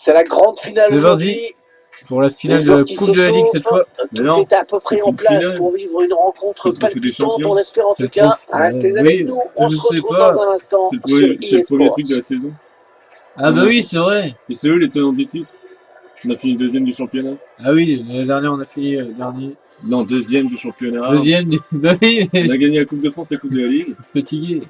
C'est la grande finale C'est aujourd'hui. pour la finale Les de joueurs la qui Coupe se de la Ligue cette chauffent. fois. Tout est à peu près en place pour vivre une rencontre C'est le trophée des palpitante, champions. on espère en C'est tout le cas. trophée. Restez Oui, avec nous, on je se sais retrouve pas. dans un instant C'est sur le premier eSports. truc de la saison. Ah bah oui, c'est vrai. Et c'est eux les tenants du titre. On a fini deuxième du championnat. Ah oui, l'année dernière on a fini dernier. Non, deuxième du championnat. Deuxième du... Bah oui, On a gagné la Coupe de France et la Coupe de la Ligue. fatigué.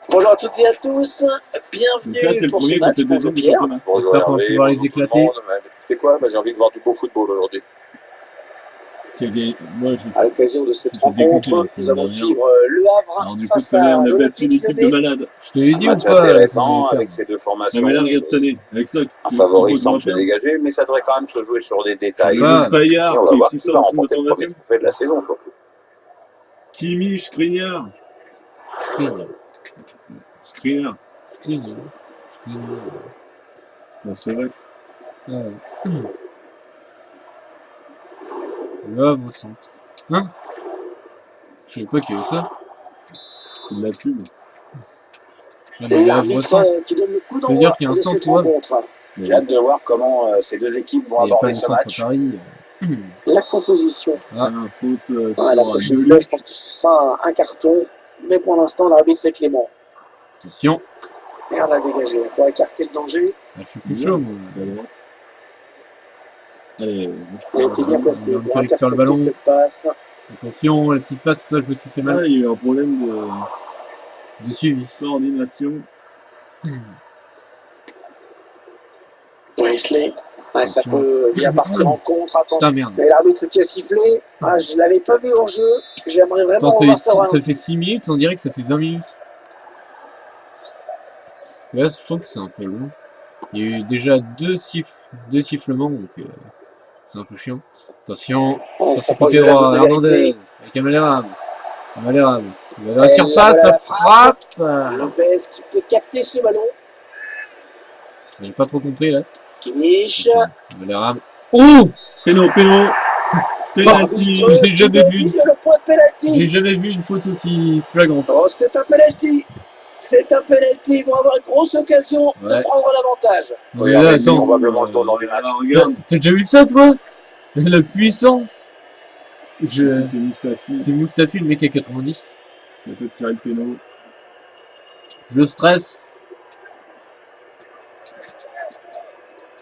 Bonjour à toutes et à tous, Donc là, c'est bienvenue le pour ce premier match. contre le Bonjour deuxième du Pierre. championnat. Bonjour J'espère qu'on va Hervé, pouvoir les bonjour tout le éclater. monde. C'est quoi j'ai envie de voir du beau football aujourd'hui. Qui a gagné. Moi, je... À l'occasion de cette J'étais dégoûté, rencontre, la saison nous allons dernière. suivre Le Havre Alors du coup, face cette année, à on a battu une l'Olympique équipe de Lyonnais. malades. Je te l'ai Un dit ou match pas intéressant qu'on avec est ces deux Non formations. mais là, regarde cette année. Avec ça, Un tu favori peux semble se perdre. dégager, mais ça devrait quand même se jouer sur des détails. Ah, Et Paillard on va voir qui qui va sort de remporter son le premier formation. trophée de la saison surtout. Kimi, Skriniar. Screen. Skriniar. Screen. Screen. C'est un Slovaque. Ah ouais. Le Havre au centre. Hein? Je savais pas qu'il y avait ça. C'est de la pub. Ah, mais le Havre au L'arbitre centre. qui donne le coup Ça veut dire d'envoi qu'il y a un de centre cette au Havre. rencontre. J'ai hâte de voir comment ces deux équipes vont Il n'y a pas aborder de ce centre à match. Paris. La composition. Ah. Tiens, faute Ah, la prochaine fois, je pense que ce sera un carton. Mais pour l'instant, l'arbitre est clément. Attention. Et on l'a dégagé pour écarter le danger. Ah, je suis plus chaud, moi. C'est à droite. Allez, Il a été bien placé on pour récupère le ballon. intercepter cette passe. Attention, la petite passe, toi, je me suis fait Ah, mal. il y a eu un problème de De suivi. coordination. Wesley. Ouais, ça Attention. peut bien partir en contre. Attention. Putain, merde. Mais l'arbitre qui a sifflé, ah, je ne l'avais pas vu en jeu. J'aimerais vraiment Attends, ça voir fait, ça. ça fait 6 minutes, on dirait que ça fait 20 minutes. Et là, je trouve que c'est un peu long. Il y a eu déjà deux sifflements, donc c'est un peu chiant. Attention, On sur son s'approche côté de la droit, zone de Hernandez, vérité. avec Amaleraam. Amaleraam. Il va dans la Et surface, là, la la frappe. Lopez qui peut capter ce ballon. J'ai pas trop compris là. Kimmich. Amaleraam. Oh! Péno, penalty. L'arbitre J'ai jamais qui vu. désigne le point de J'ai penalty. jamais vu une faute aussi flagrante. Oh, c'est un penalty. C'est un penalty. Ils vont avoir une grosse occasion Ouais. de prendre l'avantage. Mais Oui, là, c'est attends, probablement le tournant du match. Alors, regarde, t'as déjà vu ça toi? La puissance. Je... c'est Mustafi. C'est Mustafi, le mec à 90. C'est à toi de tirer le péno. Je stresse.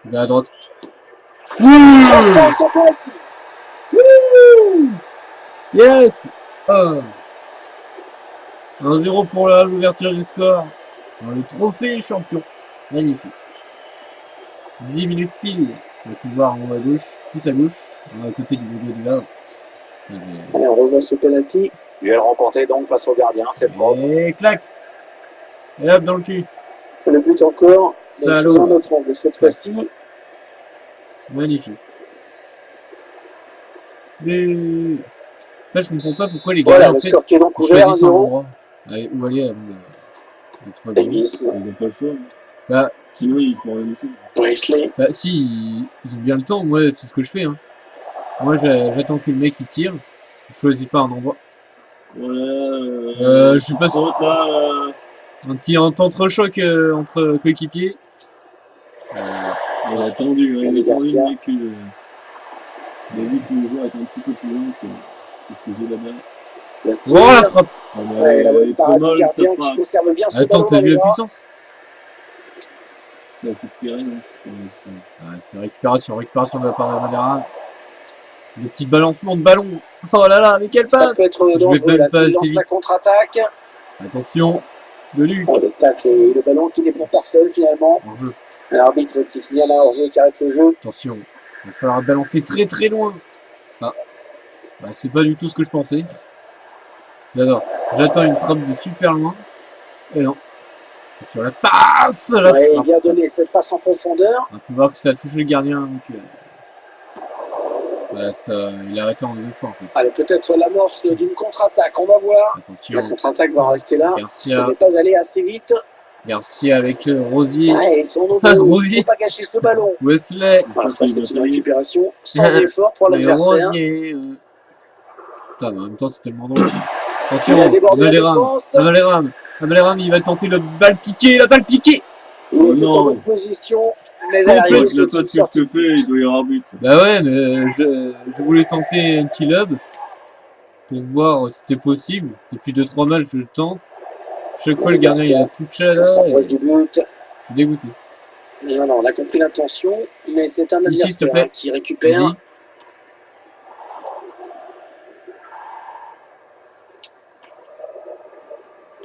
Il va à droite. Transforme son penalty. Yes! Oh. 1-0 pour l'ouverture du score. Dans le trophée champion. Magnifique. 10 minutes pile. On va pouvoir en haut à gauche, tout à gauche, à côté du logo du Havre. Allez, on revoit ce penalty. Duel remporté donc face au gardien, c'est propre. Et clac! Et hop, dans le cul. Le but encore. Mais Salaud. sous un autre angle. Cette fois-ci, Magnifique. Mais... Là, je comprends pas pourquoi les voilà gardiens le en fait score qui est donc ouvert choisissent un 1-0. endroit. Allez, où aller avant de trouver le but. Davis. Ils ont pas le choix. Bah, Sinon, ils font rien du tout. Wesley. bah si, ils ont bien le temps. Moi, c'est ce que je fais. Hein. Moi, j'attends que le mec il tire. Je choisis pas un endroit. Voilà. Je sais pas si... Contre, là, Un petit entre-choc entre coéquipiers. il a tendu, hein, il a tendu le mec. Il a vu que le joueur était un petit peu plus lent que ce que j'ai là-bas. Le Oh la tir. frappe! Ah, bah, Ouais, la elle bonne est trop parade du molle, ça gardien qui frappe. conserve bien ce Attends, ballon t'as dans vu les la bras. puissance? Ça a fait tirer, hein, c'est pas... Ouais, c'est récupération de la part de Valera. Le petit balancement de ballon. Oh là là, mais quelle Ça passe! peut être Je dangereux vais là, pas s'il assez lance la vite. contre-attaque. Attention, de Luc. Oh, le tacle et le ballon qui n'est pour personne finalement. En jeu. L'arbitre qui signale un hors-jeu qui arrête le jeu. Attention, il va falloir balancer très très loin. Ah, bah, c'est pas du tout ce que je pensais. J'attends une frappe de super loin. Et non. Et sur la passe, la Ouais, frappe. bien donné cette passe en profondeur. On peut voir que ça a touché le gardien. Donc, voilà, ça, il a arrêté en deux fois en fait. Allez, peut-être l'amorce d'une contre-attaque. On va voir. La Attention, contre-attaque va rester là. Garcia. Ce n'est pas allé assez vite. Garcia avec Rosier. Ouais, ils sont nombreux. Ah, Il ne Rosier. faut pas gâcher ce ballon. Wesley. Voilà, ça c'est une Wesley. récupération sans effort pour Mais l'adversaire. Rosier. Putain, mais en même temps, c'est tellement drôle. Attention, Il a débordé la Amaleraam. défense. Amaleraam, il va tenter la balle piquée. Il Oh était en non. bonne position. Mais elle Complète, arrive Là, aussi la toute passe que sorte. je te fais, il doit y avoir but. Bah ouais, mais je voulais tenter un petit lob pour voir si c'était possible. Depuis 2-3 matchs, je le tente. Chaque fois, le gardien il a tout chat On là. Et s'approche du but. je suis dégoûté. Non, non, on a compris l'intention, mais c'est un Ici, s'il te adversaire plaît. hein, qui récupère. Vas-y.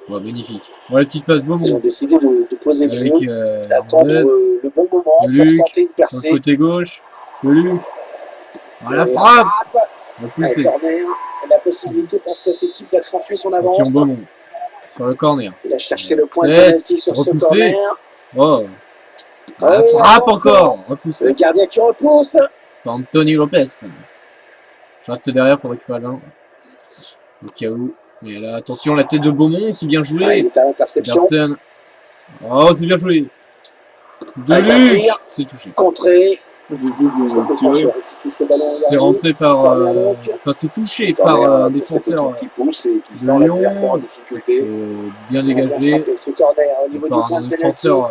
Ouais, magnifique. Voilà, petite passe Ils ont Beaumont. décidé de poser le Avec jeu, d'attendre Hernandez, le bon moment pour Luc, tenter de sur le percer. côté gauche. De Luc. Ah, la Et frappe. frappe. On va Allez, pousser. corner. Et la possibilité pour cette équipe d'accentuer son Attention avance. Beaumont. Sur le corner. Il a cherché le point de Tête, penalty sur ce repoussé. corner. Oh. Ah La oui, frappe attention. encore. Le Repoussé. gardien qui repousse. Par Anthony Lopez. Je reste derrière pour récupérer le ballon. Au cas où. Mais là, attention, la tête de Beaumont, c'est bien Ah, il joué. est à l'interception. Bergsen. Oh, c'est bien joué. De Avec un Luc. tir. C'est touché. Contré. Je vais tirer. Qui touche le ballon. C'est rentré par. Corner, donc. Enfin, c'est touché Corner, par un pour cette défenseur équipe qui pousse et qui de sent Lyon. l'adversaire en C'est difficulté. bien Bien dégagé frappé, ce corner au niveau du par point un de penalty. défenseur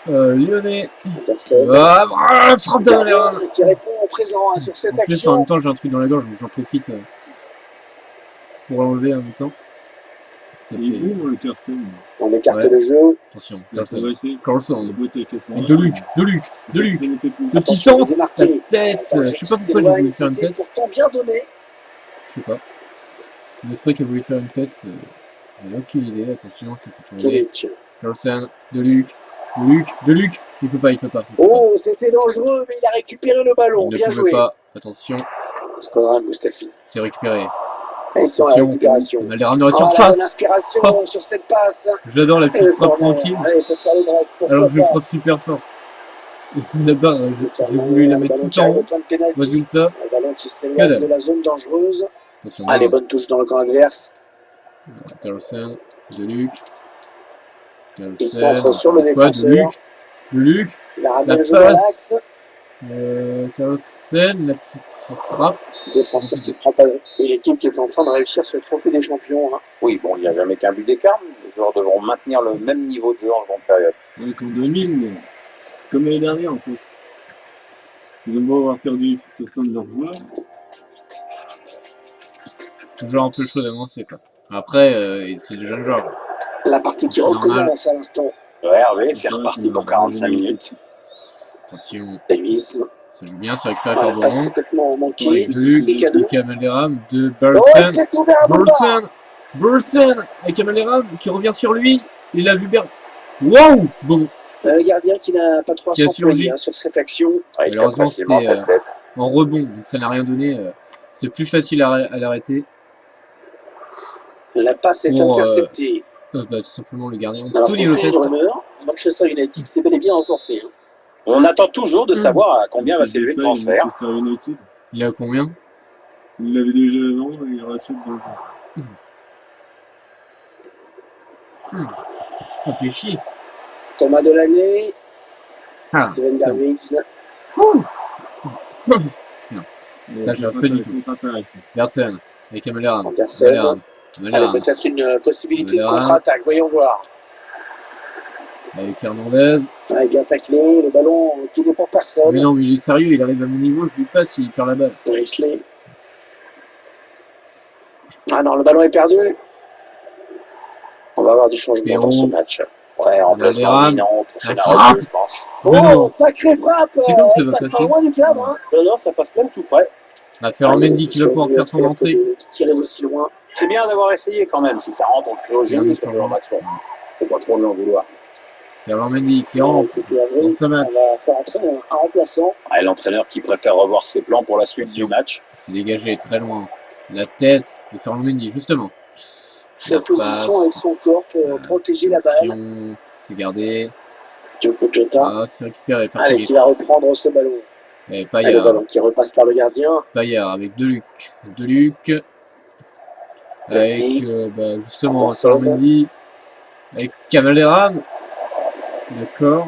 lyonnais. Anderson. Ah, frappe de Gardien Valère. qui répond au présent hein, sur cette En plus, en action. même temps, j'ai un truc dans la gorge, donc j'en profite pour l'enlever en même temps. Ça Il est fait... bon, le Carson. On écarte Ouais. le jeu. Attention, Il a Carlson. progressé. La Carlson. beauté avec Et de Luc. Le petit Attention, centre, la démarqué. tête. Je sais pas pourquoi j'ai voulu faire une C'était tête. pourtant bien donné. Je sais pas. Le truc a voulu faire une tête. J'ai aucune idée. Attention, c'est fait tourner. Kimmich. Carlson, de Luc. Il peut pas. Oh, c'était dangereux, mais il a récupéré le ballon. Il ne Bien pouvait joué. pas. Attention, Skodran Mustafi. c'est récupéré. Et ils sont à la récupération. On a les ramener à la Oh, là, surface. l'inspiration Oh. sur cette passe. J'adore la Et petite le frappe corner. tranquille. Allez, il peut faire le break. Pourquoi Alors que je pas. frappe super fort. Et puis là-bas, Le j'ai corner, voulu la le mettre ballon tout qui en arrive au haut. point de pénalty. Résultat, Le ballon qui Que s'éloigne dalle. de la zone dangereuse. attention, Allez, bonne touche dans le camp adverse. Carlsen, de Luc. Il centre sur le encore une fois, défenseur. De Luc. Il a ramené La le jeu dans passe. l'axe. Carlsen, la petite frappe. Défenseur qui prend pas. Et l'équipe qui est en train de réussir ce trophée des champions. Hein. Oui, bon, il n'y a jamais qu'un but d'écart, mais les joueurs devront maintenir le même niveau de jeu en seconde période. C'est vrai qu'en 2000, mais c'est comme l'année dernière en fait. Ils ont beau avoir perdu certains de leurs joueurs. Toujours un peu chaud d'avancer, quoi. Après, c'est des jeunes joueurs. La partie qui C'est normal. recommence à l'instant. Ouais, Hervé, c'est reparti pour 45 minutes. Attention, Davis. ça joue bien, c'est récupéré Ah, par la passe Beaumont. complètement manquée. Ouais, De Luc, C'est cadeau. de Kamelderam, de Oh, Bergsen. c'est ouvert à Boulevard. Burton avec Kamelderam qui revient sur lui. Il a vu Wow, bon. Le gardien qui n'a pas trop à Qui a s'employer surgi. hein, sur cette action. Ouais, il capte Malheureusement, facilement c'était, cette tête. En rebond, donc ça n'a rien donné. C'est plus facile à l'arrêter. La passe est Pour, interceptée. Tout simplement le gardien. Alors, Tony son Lopez. de rumeur, Manchester United s'est bel et bien renforcé. Hein. On attend toujours de savoir à combien va C'est s'élever le détail, transfert. Manchester United. Il a combien? Il l'avait déjà avant et il rachète dans le jeu. Ça fait chier. Thomas Delaney, Ah, Steven c'est bon. Darwin. Ça, j'ai pas du tout. Contre-attaque. Bergsen avec Kamelderam. Anderson. Allez, peut-être une possibilité de Kamelderam. contre-attaque. Voyons voir. Avec Hernandez. Ah, bien taclé, le ballon qui n'est pour personne. Mais non, mais il est sérieux, il arrive à mon niveau, je lui passe, il perd la balle. Wesley. Ah non, le ballon est perdu. On va avoir du changement Perron. dans ce match. Ouais, remplacement Kamelderam. imminent, prochaine La arrêt, frappe. je pense. Mais Oh, non. sacrée frappe. C'est comme ça elle va passe passer. pas loin du cadre. Hein. Non, ça passe même tout près. On va faire Mendy qui va pouvoir faire son entrée. De tirer aussi loin. C'est bien d'avoir essayé quand même. Si ça rentre, on le fait au génie, ce genre d'action. Faut pas trop lui en vouloir. Faire Mendy qui rentre dans ce On match. va faire entrer un remplaçant. Ouais, l'entraîneur qui préfère revoir ses plans pour la suite du match. C'est dégagé très loin. La tête de Ferland Mendy, justement. Fait La position passe. avec son corps pour protéger la balle. Attention, c'est gardé. Diogo Jota. Ah, c'est récupéré par Allez, Payet. qui va reprendre ce ballon. Et Allez, le Payard. ballon qui repasse par le gardien. Payard avec Deluc. Deluc. Avec justement Anderson. Ferland Mendy. Avec Kamelderam. D'accord.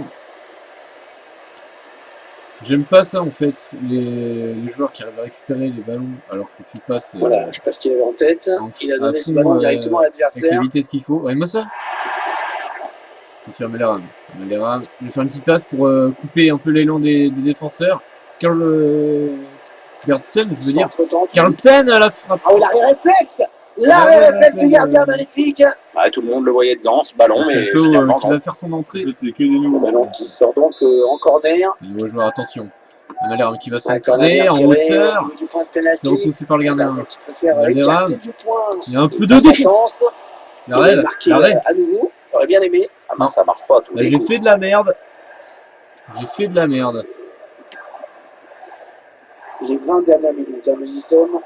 J'aime pas ça en fait, les joueurs qui arrivent à récupérer les ballons alors que tu passes Voilà, je sais pas ce qu'il avait en tête. Il a donné ce fond, ballon directement à avec la l'adversaire. vitesse qu'il faut. Ouais, moi ça. Attention à Melleram. Melleram. Je vais faire une petite passe pour couper un peu l'élan des défenseurs. Karl Bertsen, je veux dire. Carlsen à la frappe. Ah oui, l'arrêt-réflexe. L'arrêt-réflexe du gardien magnifique. Ouais, tout le monde le voyait dedans, ce ballon, mais Celso finalement, qui va faire son entrée. En fait, c'est que des nouveaux. Le ballon qui sort donc en corner. Nouveau joueur, attention. Melleram qui va Un corner centrer bien en tiré, hauteur. au niveau du point de C'est penalty. repoussé par le gardien. Qui préfère Melleram. écarter du point. Il y a un peu Il de prend sa défense. chance. L'arrêt, Il marquer l'arrêt. à nouveau. J'aurais bien aimé. Ah ben, ça marche pas tous les J'ai coups. fait de la merde. J'ai fait de la merde. Les 20 dernières minutes, hein, nous y sommes.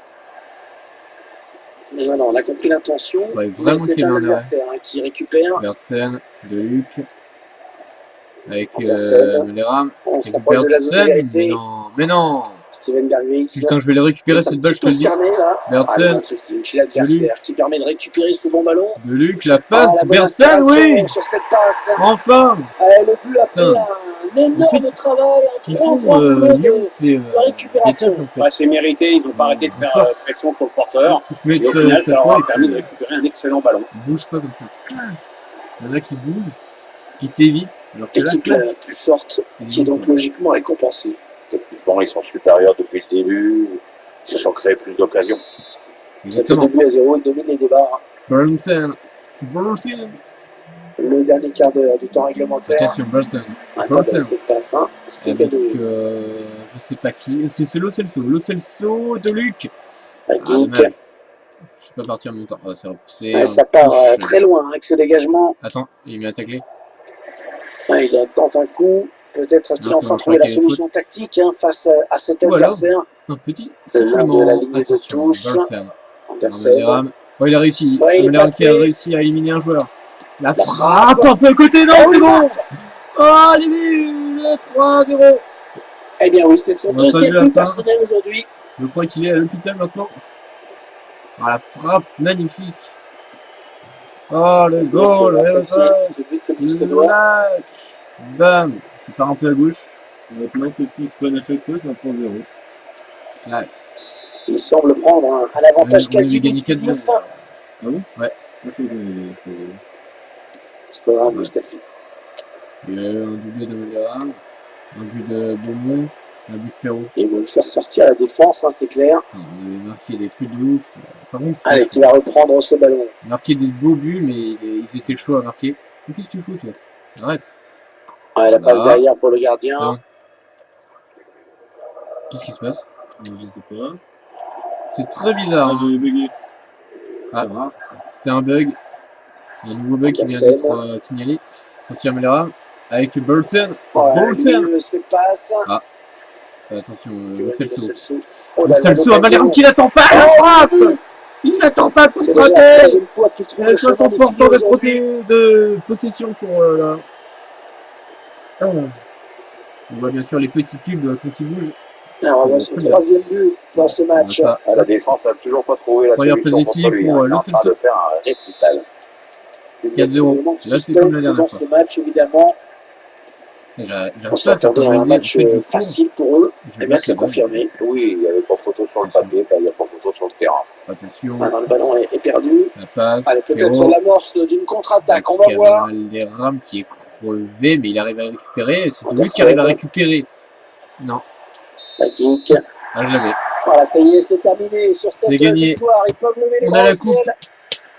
Mais voilà, on a compris l'intention. Ouais, Mais vraiment c'est qu'il y a un un adversaire qui récupère. Bertsen, De Luc. Avec Andersen. Melleram. On Et s'approche de la zone de Bertsen. vérité. Mais non. Steven Bergwijn. Putain, je vais le récupérer cette balle, je te le dis. Cerné, là. Bertsen. Ah, pressing chez l'adversaire qui permet de récupérer ce bon ballon. De Luc, la passe. Ah, la bonne Bertsen, installation oui. sur cette passe. Enfin. Le but a fait Putain. un énorme En fait, travail, Ce un qu'ils grand font, boulot Lyon, de c'est récupération. en fait. Ouais, c'est mérité, ils n'ont pas arrêté de faire Force. pression sur le porteur. Ils se mettent Et au final, cette ça leur fois, a permis de récupérer un excellent ballon. ils bougent pas comme ça. Il y en a qui bougent, qui t'évitent, alors que là, L'équipe la plus forte, qui est donc logiquement récompensée. Techniquement, ils sont supérieurs depuis le début. Ils se sont créés plus d'occasions. Ça fait exactement. 2-0, ils dominent les débats. Burlington. Le dernier quart d'heure du temps réglementaire. Attention, Burlington. Attendez, cette passe, hein. C'est Avec, cadeau. je sais pas qui. C'est Lo Celso. Lo Celso de Luc. Geek. Dommage. Je peux pas partir en même temps. C'est repoussé. Ça part très loin avec ce dégagement. Attends, il met attaqué. Il tente un coup. Peut-être a-t-il Non, c'est enfin bon, trouvé je la crois qu'il y a une solution tactique face à cet Ou alors, adversaire. un petit Le long de sifflement. la ligne de Attention, touche. Burlington. Andersen. Melleram. Oh, il a réussi. Ouais, il est Melleram qui a passé. réussi à éliminer un joueur. La frappe. frappe un peu à côté, non, Oh, c'est il bon. marque. Oh, les nuls, 3-0. Eh bien oui, c'est son On va pas deuxième vu la but fin. personnel aujourd'hui. Je crois qu'il est à l'hôpital maintenant. Ah, la frappe magnifique. Oh, le goal, le Ce but comme il se doit. match. Bam. C'est part un peu à gauche. Maintenant, c'est ce qui se prenne à chaque fois, c'est un 3-0. Ouais. Il semble prendre un avantage On quasi avait gagné décisif. 4-0. Ah bon? Ouais. Ah, c'est bon, Score à Mustafi. Il y a eu un doublé de Melleram, un but de Beaumont, un but de Perrault. Ils vont le faire sortir à la défense, hein, c'est clair. Enfin, on avait marqué des trucs de ouf. Par contre, c'est Allez, chaud. qui va reprendre ce ballon. On a marqué des beaux buts, mais ils étaient chauds à marquer. Mais qu'est-ce que tu fous, toi? Arrête. Ouais, la passe Là. derrière pour le gardien. C'est bon. Qu'est-ce qui se passe? Je sais pas. C'est très bizarre. Ah, Hein. j'avais bugué. Ah. Ça va. C'était un bug. Il y a un nouveau bug qui vient Andersen. d'être signalé. Attention à Melleram. Avec Bolsen. Ouais, Bolsen. lui, se passe. Attention, Giovanni Celso. Celso. Oh là Le là, Celso à Melleram l'occasion. qui n'attend pas la frappe. Il n'attend pas pour C'est déjà la frapper. troisième fois qu'il trouve Il y a le chemin des 60% filets de, aujourd'hui. de possession pour là. On voit bien sûr les petits cubes quand ils bougent. Alors, on voit son troisième but dans ce match. Ça. Ah, la défense n'a toujours pas trouvé la Première solution passe contre ici lui. pour, Il est le en train Celso. de faire un récital. 4-0. Là, c'est comme la dernière dans fois. ce match, évidemment. J'arrive On pas à s'attendait à un terminer. match En fait, je cours, facile pour eux. je Eh bien, bloque c'est la balle. confirmé. Oui, il n'y avait pas photo sur le papier, bah, il n'y a pas photo sur le terrain. Attention, Maintenant, le ballon est perdu. la passe. Allez, peut-être Perrault. l'amorce d'une contre-attaque. On va Il y a voir. Les rames qui est crevé, mais il arrive à récupérer. C'est lui Andersen. qui arrive à récupérer. Non, La geek. jamais. Voilà, ça y est, c'est terminé. Sur cette C'est gagné. victoire, ils peuvent lever les On bras a la au ciel.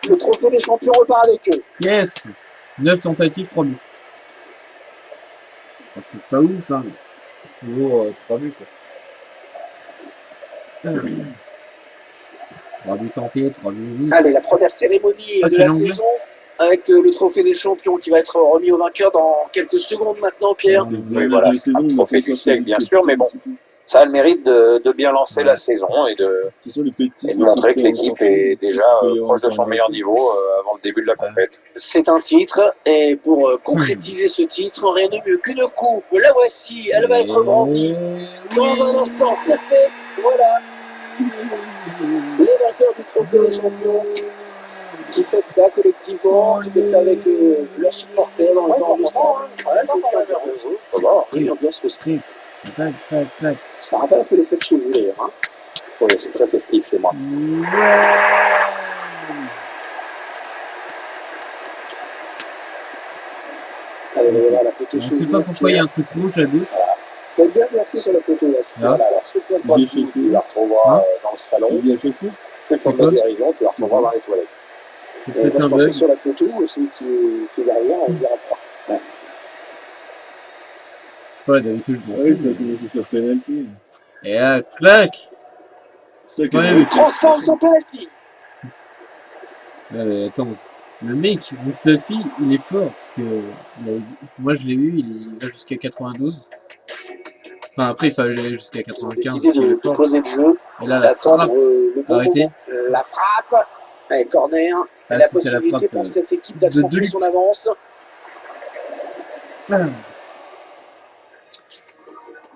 Le trophée des champions repart avec eux. Yes. 9 tentatives, 3 buts. Enfin, c'est pas ouf, hein. C'est toujours 3 buts, quoi. 3 buts tentés, 3 buts. Allez, la première cérémonie Ah, de c'est la l'anglais. saison avec le trophée des champions qui va être remis au vainqueur dans quelques secondes maintenant, Pierre. C'est Oui, voilà, la saison, un on trophée a du pas siècle, fait bien de sûr, mais bon. petits- Ça a le mérite de bien lancer la saison et de C'est sûr, les petits. montrer que l'équipe est déjà proche de son meilleur niveau avant le début de la compète. C'est un titre et pour concrétiser ce titre, rien de mieux qu'une coupe. La voici, elle va être brandie. Dans un instant, c'est fait. Voilà. Les vainqueurs du trophée des champions qui fêtent ça collectivement, qui fêtent ça avec leurs supporters dans le stade. Ça va. Oui, ambiance au stade. Tac, tac, tac. Ça rappelle un peu les fêtes chez vous d'ailleurs. Hein. Oui, c'est très festif chez moi. Ouais. Allez, voilà la photo Je sais pas pourquoi il y a un truc rouge à gauche. Voilà. Faut être bien placé sur la photo, là. C'est Ah. ça. Alors, ceux qui ont pas Bien de fil, fait. tu la retrouveras Hein dans le salon. Il y a chaque fois. Ceux qui ont C'est de la quoi guérison, tu la retrouveras dans les toilettes. C'est Et peut-être moi, je un pensais bug. sur la photo, celui qui est derrière, on ne verra pas. Ouais. Ouais, d'habitude, je m'en Oui, fous. ça a commencé sur penalty. Et là, clac! C'est ça qui est Ouais, drôle. mais Transforme son penalty. Ouais, mais attends, le mec, Mustafi, il est fort, parce que moi je l'ai eu, il va jusqu'à 92. Enfin, après, il peut aller jusqu'à Ils ont 95, décidé parce qu'il de est fort. poser le jeu, Et là, la d'attendre frappe, le bon arrêtée. moment. La frappe, allez, corner, Ah, la c'était la possibilité frappe pour cette équipe de d'accentuer Delic. son avance.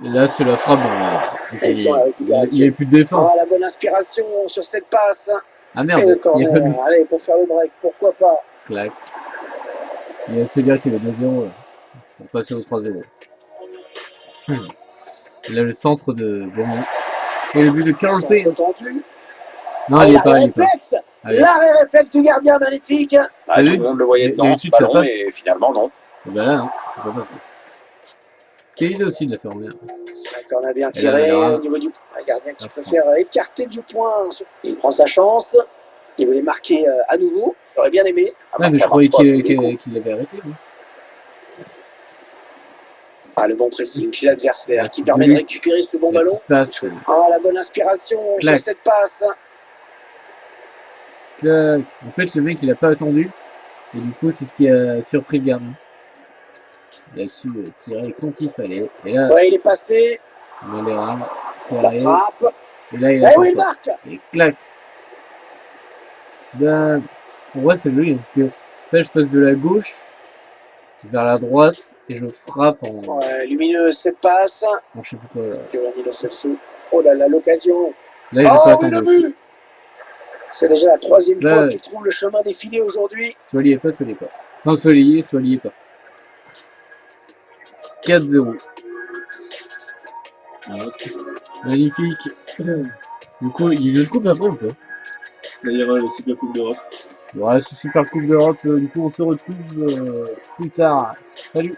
Et là, c'est la frappe normale. Et sur la récupération. Il n'y a plus de défense. Ah, la bonne inspiration sur cette passe. Ah Et merde, le il n'y a pas corner. eu. Allez, pour faire le break, pourquoi pas. Clac. Il y a ce gars qui est 2-0 là, pour passer au 3-0. Et là, le centre de Bournemouth. Et le but de Carlsen. Centre tendu. Non, il est pas, L'arrêt il est pas. réflexe. Allez. L'arrêt réflexe du gardien, magnifique. Ah, T'as tout vu le monde le voyait dedans, ce d'habitude, ça ballon, passe. mais finalement, non. Et ben là, non, c'est pas ça. Quelle idée aussi de la faire bien. On a bien Et là, tiré là, au niveau du point. Un gardien qui là, préfère écarter du point. Il prend sa chance. Il voulait marquer à nouveau. Il aurait bien aimé. Ouais, mais je croyais qu'il avait arrêté. Moi. Ah, le bon pressing chez l'adversaire Là, qui c'est permet de Delic. récupérer ce bon La ballon. petite passe. Ah, la bonne inspiration Clac. sur cette passe. Clac. En fait, le mec, il a pas attendu. Et du coup, c'est ce qui a surpris le gardien. Il a su tirer quand il fallait. Et là, Ouais, il est passé. Malheureux. La frappe. Et là, il Eh a oui, il marque. Et clac. Ben, en vrai, c'est joli, parce que là, je passe de la gauche vers la droite et je frappe en. Ouais, lumineuse cette passe. En je sais plus quoi. Là, Giovanni Lo Celso. Oh là là, l'occasion. là j'ai Oh, pas mais attendu. le Aussi. but. C'est déjà la troisième Là, fois qu'il trouve le chemin défilé aujourd'hui. Soit lié pas, soit lié pas. Non, soit lié pas. 4-0. Magnifique. Du coup, il y a une coupe après ou pas? D'ailleurs, la Super Coupe d'Europe. Ouais, c'est Super Coupe d'Europe. Du coup, on se retrouve plus tard. Salut.